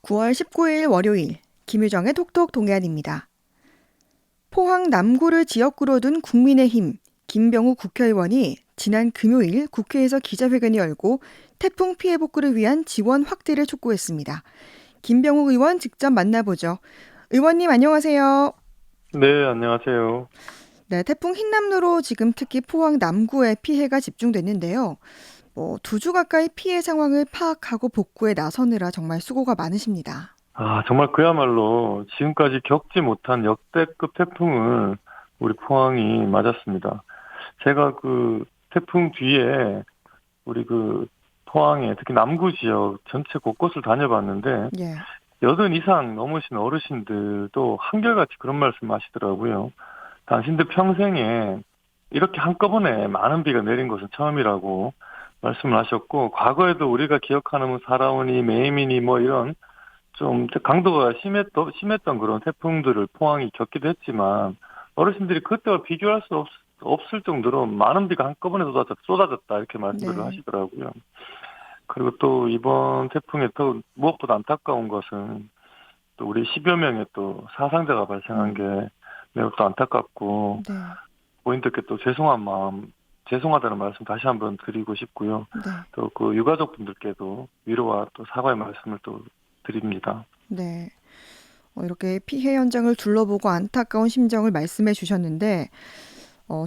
9월 19일 월요일 김유정의 톡톡 동해안입니다. 포항 남구를 지역구로 둔 국민의힘 김병우 국회의원이 지난 금요일 국회에서 기자회견을 열고 태풍 피해 복구를 위한 지원 확대를 촉구했습니다. 김병우 의원 직접 만나보죠. 의원님 안녕하세요. 네, 안녕하세요. 네, 태풍 흰남노로 지금 특히 포항 남구에 피해가 집중됐는데요. 2주 가까이 피해 상황을 파악하고 복구에 나서느라 정말 수고가 많으십니다. 정말 그야말로 지금까지 겪지 못한 역대급 태풍을 우리 포항이 맞았습니다. 제가 그 태풍 뒤에 우리 그 포항의 특히 남구 지역 전체 곳곳을 다녀봤는데 예. 80 이상 넘으신 어르신들도 한결같이 그런 말씀 하시더라고요. 당신들 평생에 이렇게 한꺼번에 많은 비가 내린 것은 처음이라고 말씀을 하셨고, 과거에도 우리가 기억하는 뭐 사라오니, 매미니 뭐 이런 좀 강도가 심했던 그런 태풍들을 포항이 겪기도 했지만 어르신들이 그때와 비교할 수 없을 정도로 많은 비가 한꺼번에 쏟아졌다 이렇게 말씀들을 네. 하시더라고요. 그리고 또 이번 태풍에 또 무엇보다 안타까운 것은 또 우리 10여 명의 또 사상자가 발생한 게 음, 매우 또 안타깝고 네. 고인들께 또 죄송하다는 말씀 다시 한번 드리고 싶고요. 네. 또 그 유가족분들께도 위로와 또 사과의 말씀을 또 드립니다. 네. 이렇게 피해 현장을 둘러보고 안타까운 심정을 말씀해 주셨는데,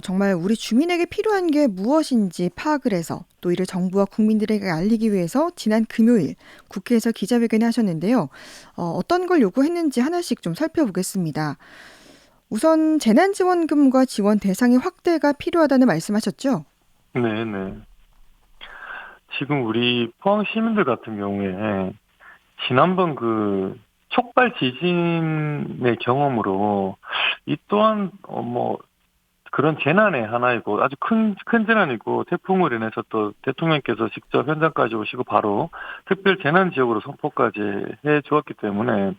정말 우리 주민에게 필요한 게 무엇인지 파악을 해서 또 이를 정부와 국민들에게 알리기 위해서 지난 금요일 국회에서 기자회견을 하셨는데요. 어떤 걸 요구했는지 하나씩 좀 살펴보겠습니다. 우선 재난지원금과 지원 대상의 확대가 필요하다는 말씀하셨죠? 네네. 지금 우리 포항 시민들 같은 경우에 지난번 그 촉발 지진의 경험으로 이 또한 뭐 그런 재난의 하나이고 아주 큰 재난이고 태풍으로 인해서 또 대통령께서 직접 현장까지 오시고 바로 특별 재난 지역으로 선포까지 해 주었기 때문에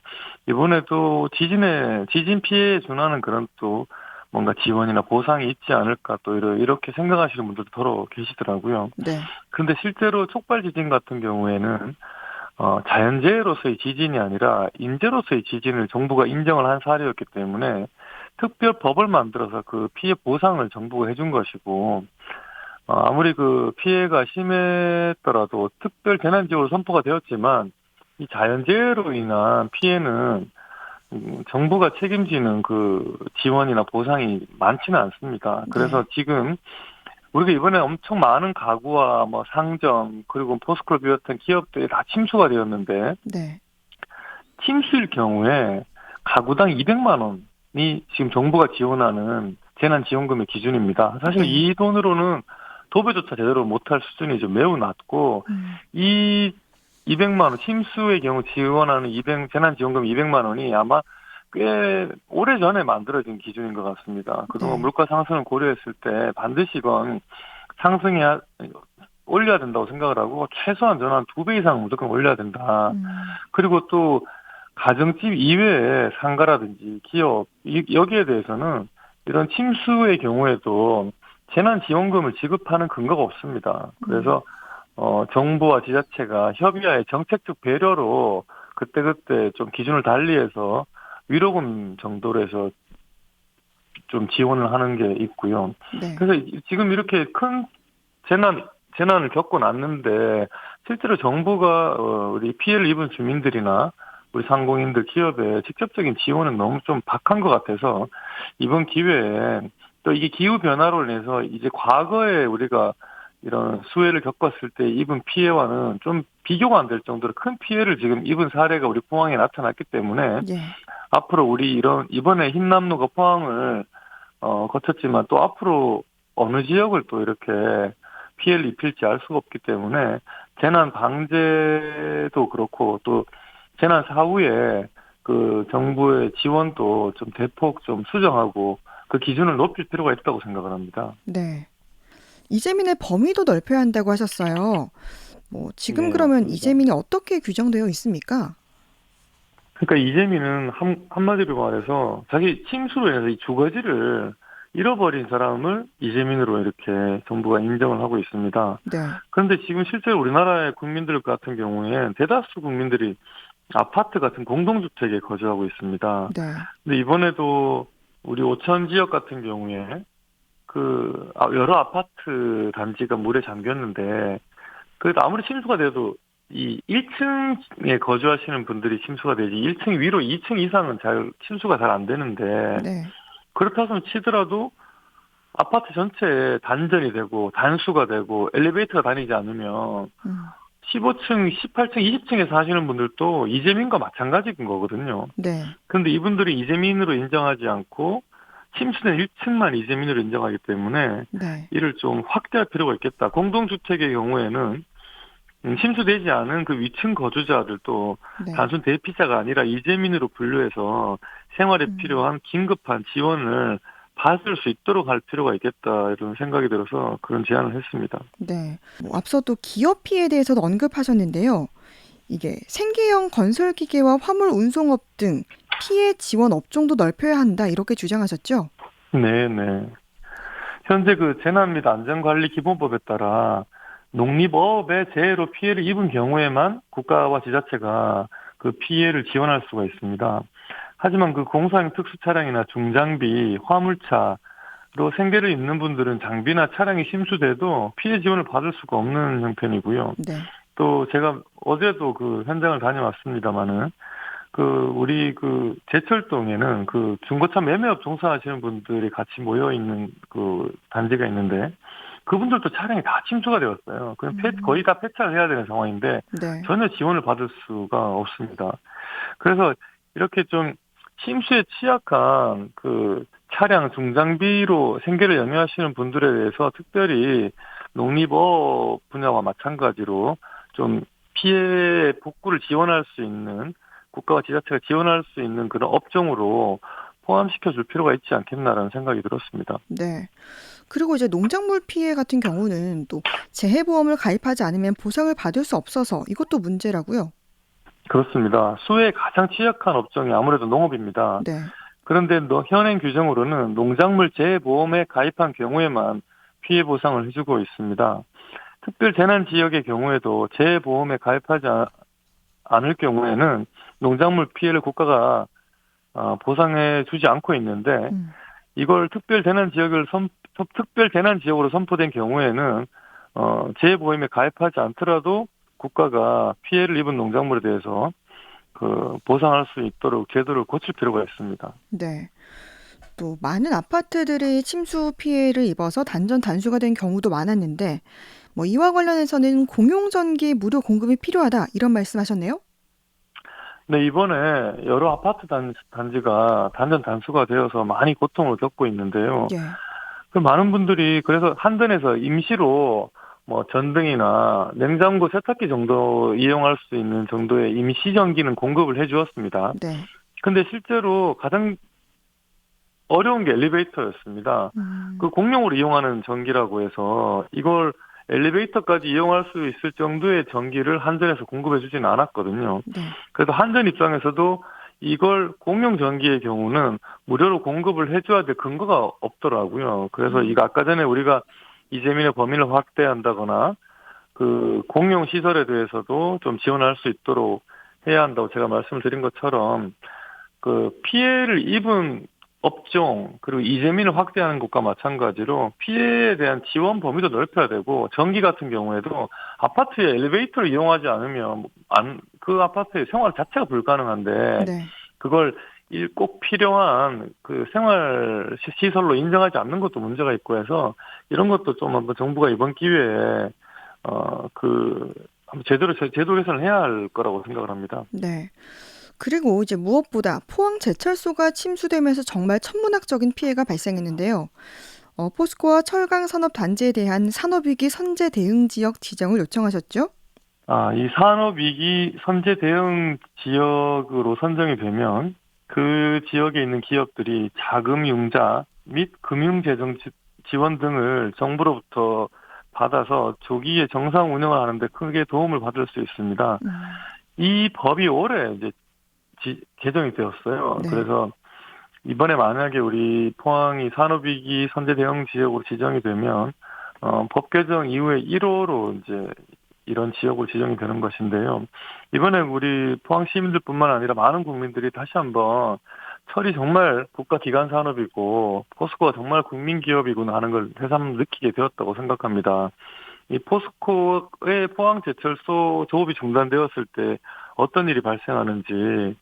이번에도 지진 피해에 준하는 그런 또 뭔가 지원이나 보상이 있지 않을까 또 이렇게 생각하시는 분들도 더러 계시더라고요. 네. 그런데 실제로 촉발 지진 같은 경우에는 자연재해로서의 지진이 아니라 인재로서의 지진을 정부가 인정을 한 사례였기 때문에 특별 법을 만들어서 그 피해 보상을 정부가 해준 것이고, 아무리 그 피해가 심했더라도 특별 재난지역으로 선포가 되었지만 이 자연재해로 인한 피해는 정부가 책임지는 그 지원이나 보상이 많지는 않습니다. 그래서 네. 지금 우리가 이번에 엄청 많은 가구와 뭐 상점 그리고 포스코를 비롯한 기업들이 다 침수가 되었는데 네. 침수일 경우에 가구당 200만 원이 지금 정부가 지원하는 재난지원금의 기준입니다. 사실 네. 이 돈으로는 도배조차 제대로 못할 수준이 좀 매우 낮고 음, 이 200만 원 침수의 경우 지원하는 재난지원금 200만 원이 아마 꽤 오래전에 만들어진 기준인 것 같습니다. 그동안 네. 물가 상승을 고려했을 때 반드시 이건 상승해야 올려야 된다고 생각을 하고 최소한 저는 한 2배 이상 무조건 올려야 된다. 음, 그리고 또 가정집 이외에 상가라든지 기업 여기에 대해서는 이런 침수의 경우에도 재난지원금을 지급하는 근거가 없습니다. 음, 그래서 정부와 지자체가 협의하에 정책적 배려로 그때그때 좀 기준을 달리해서 위로금 정도로 해서 좀 지원을 하는 게 있고요. 네. 그래서 지금 이렇게 큰 재난을 겪고 났는데 실제로 정부가 우리 피해를 입은 주민들이나 우리 상공인들 기업에 직접적인 지원은 너무 좀 박한 것 같아서 이번 기회에 또 이게 기후 변화로 인해서 이제 과거에 우리가 이런 수해를 겪었을 때 입은 피해와는 좀 비교가 안 될 정도로 큰 피해를 지금 입은 사례가 우리 포항에 나타났기 때문에 예. 앞으로 우리 이번에 흰남노가 포항을 거쳤지만 또 앞으로 어느 지역을 또 이렇게 피해를 입힐지 알 수가 없기 때문에 재난 방제도 그렇고 또 재난 사후에 그 정부의 지원도 좀 대폭 좀 수정하고 그 기준을 높일 필요가 있다고 생각을 합니다. 네. 이재민의 범위도 넓혀야 한다고 하셨어요. 지금 네, 그러면 맞습니다. 이재민이 어떻게 규정되어 있습니까? 그러니까 이재민은 한마디로 말해서 자기 침수로 인해서 이 주거지를 잃어버린 사람을 이재민으로 이렇게 정부가 인정을 하고 있습니다. 네. 그런데 지금 실제로 우리나라의 국민들 같은 경우에 대다수 국민들이 아파트 같은 공동주택에 거주하고 있습니다. 네. 근데 이번에도 우리 오천 지역 같은 경우에 여러 아파트 단지가 물에 잠겼는데, 그래도 아무리 침수가 돼도 이 1층에 거주하시는 분들이 침수가 되지 1층 위로 2층 이상은 침수가 잘 안 되는데, 네. 그렇다고 치더라도 아파트 전체에 단전이 되고 단수가 되고 엘리베이터가 다니지 않으면 음. 15층, 18층, 20층에 사시는 분들도 이재민과 마찬가지인 거거든요. 네. 그런데 이분들이 이재민으로 인정하지 않고 침수된 1층만 이재민으로 인정하기 때문에 네. 이를 좀 확대할 필요가 있겠다. 공동주택의 경우에는 침수되지 않은 그 위층 거주자들도 네. 단순 대피자가 아니라 이재민으로 분류해서 생활에 음. 필요한 긴급한 지원을 받을 수 있도록 할 필요가 있겠다, 이런 생각이 들어서 그런 제안을 했습니다. 네. 앞서도 기업 피해에 대해서도 언급하셨는데요. 이게 생계형 건설 기계와 화물 운송업 등 피해 지원 업종도 넓혀야 한다 이렇게 주장하셨죠? 네네. 현재 그 재난 및 안전관리 기본법에 따라 농립업에 재해로 피해를 입은 경우에만 국가와 지자체가 그 피해를 지원할 수가 있습니다. 하지만 그 공사용 특수 차량이나 중장비, 화물차로 생계를 잇는 분들은 장비나 차량이 침수돼도 피해 지원을 받을 수가 없는 형편이고요. 네. 또 제가 어제도 그 현장을 다녀왔습니다마는 우리 제철동에는 그 중고차 매매업 종사하시는 분들이 같이 모여 있는 그 단지가 있는데, 그분들도 차량이 다 침수가 되었어요. 그럼 거의 다 폐차를 해야 되는 상황인데 네. 전혀 지원을 받을 수가 없습니다. 그래서 이렇게 좀 침수에 취약한 그 차량 중장비로 생계를 영위하시는 분들에 대해서 특별히 농립업 분야와 마찬가지로 좀 피해 복구를 지원할 수 있는, 국가와 지자체가 지원할 수 있는 그런 업종으로 포함시켜 줄 필요가 있지 않겠나라는 생각이 들었습니다. 네. 그리고 이제 농작물 피해 같은 경우는 또 재해보험을 가입하지 않으면 보상을 받을 수 없어서 이것도 문제라고요. 그렇습니다. 수해에 가장 취약한 업종이 아무래도 농업입니다. 네. 그런데 현행 규정으로는 농작물 재해보험에 가입한 경우에만 피해 보상을 해주고 있습니다. 특별 재난 지역의 경우에도 재해보험에 가입하지 않을 경우에는 농작물 피해를 국가가 보상해 주지 않고 있는데, 음. 이걸 특별 재난 지역으로 선포된 경우에는 재해보험에 가입하지 않더라도 국가가 피해를 입은 농작물에 대해서 보상할 수 있도록 제도를 고칠 필요가 있습니다. 네. 또 많은 아파트들이 침수 피해를 입어서 단전 단수가 된 경우도 많았는데 뭐 이와 관련해서는 공용 전기 무료 공급이 필요하다 이런 말씀하셨네요. 네, 이번에 여러 아파트 단지가 단전 단수가 되어서 많이 고통을 겪고 있는데요. 예. 그 많은 분들이 그래서 한전에서 임시로 뭐 전등이나 냉장고, 세탁기 정도 이용할 수 있는 정도의 임시 전기는 공급을 해 주었습니다. 네. 근데 실제로 가장 어려운 게 엘리베이터였습니다. 그 음. 공용으로 이용하는 전기라고 해서 이걸 엘리베이터까지 이용할 수 있을 정도의 전기를 한전에서 공급해 주지는 않았거든요. 네. 그래서 한전 입장에서도 이걸 공용 전기의 경우는 무료로 공급을 해줘야 될 근거가 없더라고요. 그래서 음. 이거 아까 전에 우리가 이재민의 범위를 확대한다거나 그 공용 시설에 대해서도 좀 지원할 수 있도록 해야 한다고 제가 말씀을 드린 것처럼, 그 피해를 입은 업종 그리고 이재민을 확대하는 것과 마찬가지로 피해에 대한 지원 범위도 넓혀야 되고, 전기 같은 경우에도 아파트에 엘리베이터를 이용하지 않으면 그 아파트의 생활 자체가 불가능한데, 네. 그걸 꼭 필요한 그 생활 시설로 인정하지 않는 것도 문제가 있고 해서, 이런 것도 좀 한번 정부가 이번 기회에 한번 제도 개선을 해야 할 거라고 생각을 합니다. 네. 그리고 이제 무엇보다 포항 제철소가 침수되면서 정말 천문학적인 피해가 발생했는데요. 포스코와 철강 산업 단지에 대한 산업위기 선제 대응 지역 지정을 요청하셨죠? 이 산업위기 선제 대응 지역으로 선정이 되면 그 지역에 있는 기업들이 자금 융자 및 금융재정 지원 등을 정부로부터 받아서 조기에 정상 운영을 하는데 크게 도움을 받을 수 있습니다. 음. 이 법이 올해 이제 개정이 되었어요. 네. 그래서 이번에 만약에 우리 포항이 산업위기 선제 대응 지역으로 지정이 되면 법 개정 이후에 1호로 이제 이런 지역으로 지정이 되는 것인데요. 이번에 우리 포항 시민들뿐만 아니라 많은 국민들이 다시 한번 철이 정말 국가기관 산업이고 포스코가 정말 국민기업이구나 하는 걸 새삼 느끼게 되었다고 생각합니다. 이 포스코의 포항 제철소 조업이 중단되었을 때 어떤 일이 발생하는지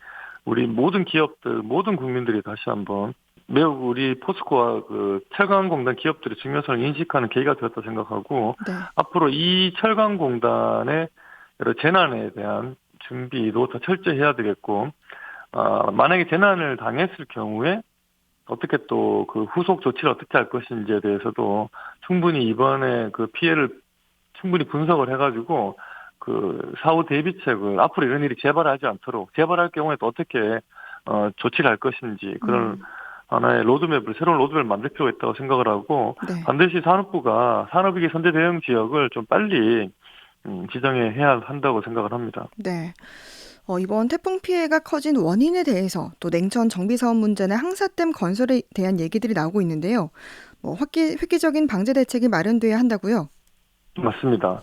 우리 모든 기업들, 모든 국민들이 다시 한번 매우 우리 포스코와 그 철강공단 기업들의 중요성을 인식하는 계기가 되었다 생각하고 네. 앞으로 이 철강공단의 여러 재난에 대한 준비도 더 철저히 해야 되겠고 만약에 재난을 당했을 경우에 어떻게 또 그 후속 조치를 어떻게 할 것인지에 대해서도 충분히 이번에 그 피해를 충분히 분석을 해가지고 그 사후 대비책을 앞으로 이런 일이 재발하지 않도록 재발할 경우에 또 어떻게 조치를 할 것인지 그런 하나의 로드맵을 새로운 로드맵을 만들 필요가 있다고 생각을 하고 네. 반드시 산업부가 산업위기 선제 대응 지역을 좀 빨리 지정해야 한다고 생각을 합니다. 네. 이번 태풍 피해가 커진 원인에 대해서 또 냉천 정비 사업 문제나 항사댐 건설에 대한 얘기들이 나오고 있는데요. 획기적인 방제 대책이 마련돼야 한다고요? 맞습니다.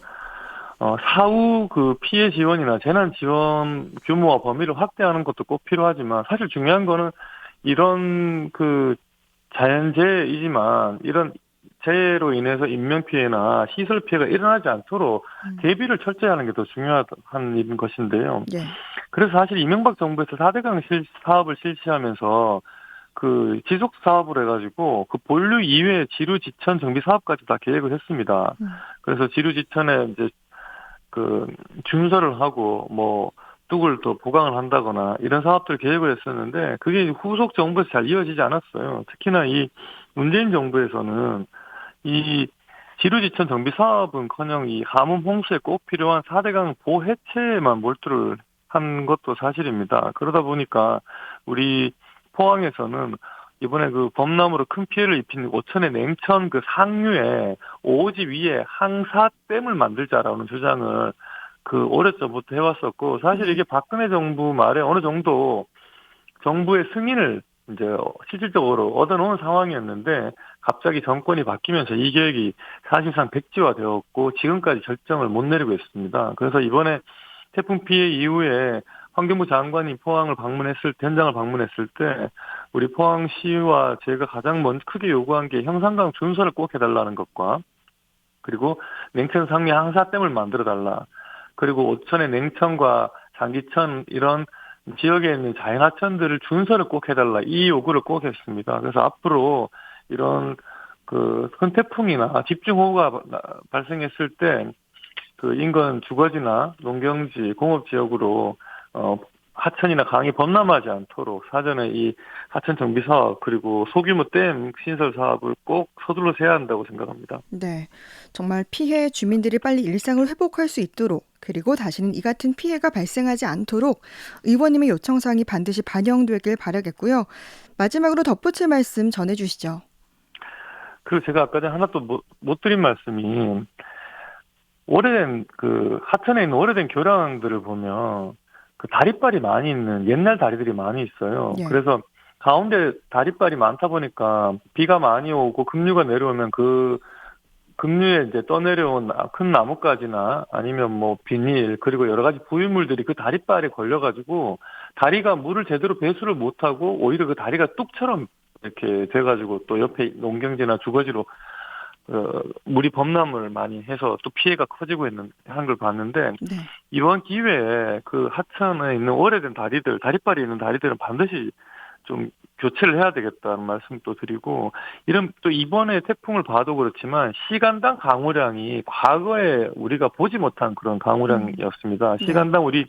사후 그 피해 지원이나 재난 지원 규모와 범위를 확대하는 것도 꼭 필요하지만 사실 중요한 거는 이런 그 자연재해이지만 이런 재해로 인해서 인명피해나 시설 피해가 일어나지 않도록 대비를 철저히 하는 게 더 중요한 일인 것인데요. 예. 그래서 사실 이명박 정부에서 4대강 사업을 실시하면서 그 지속 사업을 해가지고 그 본류 이외에 지류 지천 정비 사업까지 다 계획을 했습니다. 그래서 지류 지천에 이제 그 준설을 하고 뭐 뚝을 또 보강을 한다거나 이런 사업들 계획을 했었는데 그게 후속 정부에서 잘 이어지지 않았어요. 특히나 이 문재인 정부에서는 이 지류지천 정비 사업은커녕 이 가뭄 홍수에 꼭 필요한 4대강 보해체에만 몰두를 한 것도 사실입니다. 그러다 보니까 우리 포항에서는 이번에 그 범람으로 큰 피해를 입힌 오천의 냉천 그 상류에 오지 위에 항사댐을 만들자라는 주장을 그 오래전부터 해왔었고 사실 이게 박근혜 정부 말에 어느 정도 정부의 승인을 이제 실질적으로 얻어놓은 상황이었는데 갑자기 정권이 바뀌면서 이 계획이 사실상 백지화되었고 지금까지 결정을 못 내리고 있습니다. 그래서 이번에 태풍 피해 이후에 환경부 장관이 포항을 방문했을 때, 현장을 방문했을 때 우리 포항시와 제가 가장 먼저 크게 요구한 게 형산강 준설을 꼭 해달라는 것과 그리고 냉천 상류 항사댐을 만들어달라. 그리고 오천의 냉천과 장기천 이런 지역에 있는 자연하천들을 준설을 꼭 해달라. 이 요구를 꼭 했습니다. 그래서 앞으로 이런 그 큰 태풍이나 집중호우가 발생했을 때 그 인근 주거지나 농경지, 공업지역으로 하천이나 강이 범람하지 않도록 사전에 이 하천 정비 사업 그리고 소규모 댐 신설 사업을 꼭 서둘러서 해야 한다고 생각합니다. 네. 정말 피해 주민들이 빨리 일상을 회복할 수 있도록 그리고 다시는 이 같은 피해가 발생하지 않도록 의원님의 요청사항이 반드시 반영되길 바라겠고요. 마지막으로 덧붙일 말씀 전해주시죠. 그리고 제가 아까 전에 하나 또 못 드린 말씀이 오래된 그 하천에 있는 오래된 교량들을 보면 그 다리빨이 많이 있는 옛날 다리들이 많이 있어요. 예. 그래서 가운데 다리빨이 많다 보니까 비가 많이 오고 급류가 내려오면 그 급류에 이제 떠내려온 큰 나뭇가지나 아니면 뭐 비닐 그리고 여러 가지 부유물들이 그 다리빨에 걸려가지고 다리가 물을 제대로 배수를 못하고 오히려 그 다리가 뚝처럼 이렇게 돼가지고 또 옆에 농경지나 주거지로 물이 범람을 많이 해서 또 피해가 커지고 있는 한 걸 봤는데 네. 이번 기회에 그 하천에 있는 오래된 다리들, 다리빨이 있는 다리들은 반드시 좀 교체를 해야 되겠다는 말씀도 드리고 이런 또 이번에 태풍을 봐도 그렇지만 시간당 강우량이 과거에 우리가 보지 못한 그런 강우량이었습니다. 시간당 우리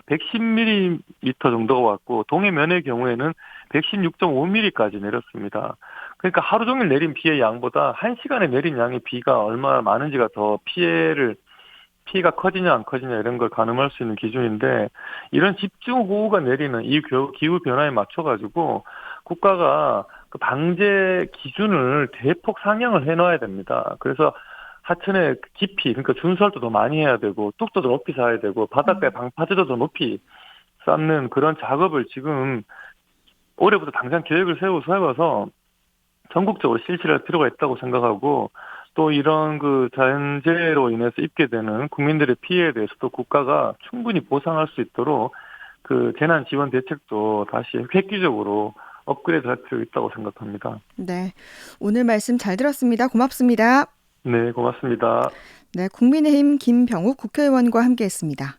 110mm 정도가 왔고 동해면의 경우에는 116.5mm까지 내렸습니다. 그러니까 하루 종일 내린 비의 양보다 1시간에 내린 양의 비가 얼마나 많은지가 더 피해가 커지냐 안 커지냐 이런 걸 가늠할 수 있는 기준인데 이런 집중호우가 내리는 이 기후 변화에 맞춰가지고 국가가 그 방제 기준을 대폭 상향을 해놔야 됩니다. 그래서 하천의 깊이 그러니까 준설도 더 많이 해야 되고 뚝도 더 높이 쌓아야 되고 바닷가에 방파제도 더 높이 쌓는 그런 작업을 지금 올해부터 당장 계획을 세워서 전국적으로 실시할 필요가 있다고 생각하고 또 이런 그 자연재해로 인해서 입게 되는 국민들의 피해에 대해서도 국가가 충분히 보상할 수 있도록 그 재난 지원 대책도 다시 획기적으로 업그레이드 할 필요 있다고 생각합니다. 네. 오늘 말씀 잘 들었습니다. 고맙습니다. 네, 고맙습니다. 네, 국민의힘 김병욱 국회의원과 함께했습니다.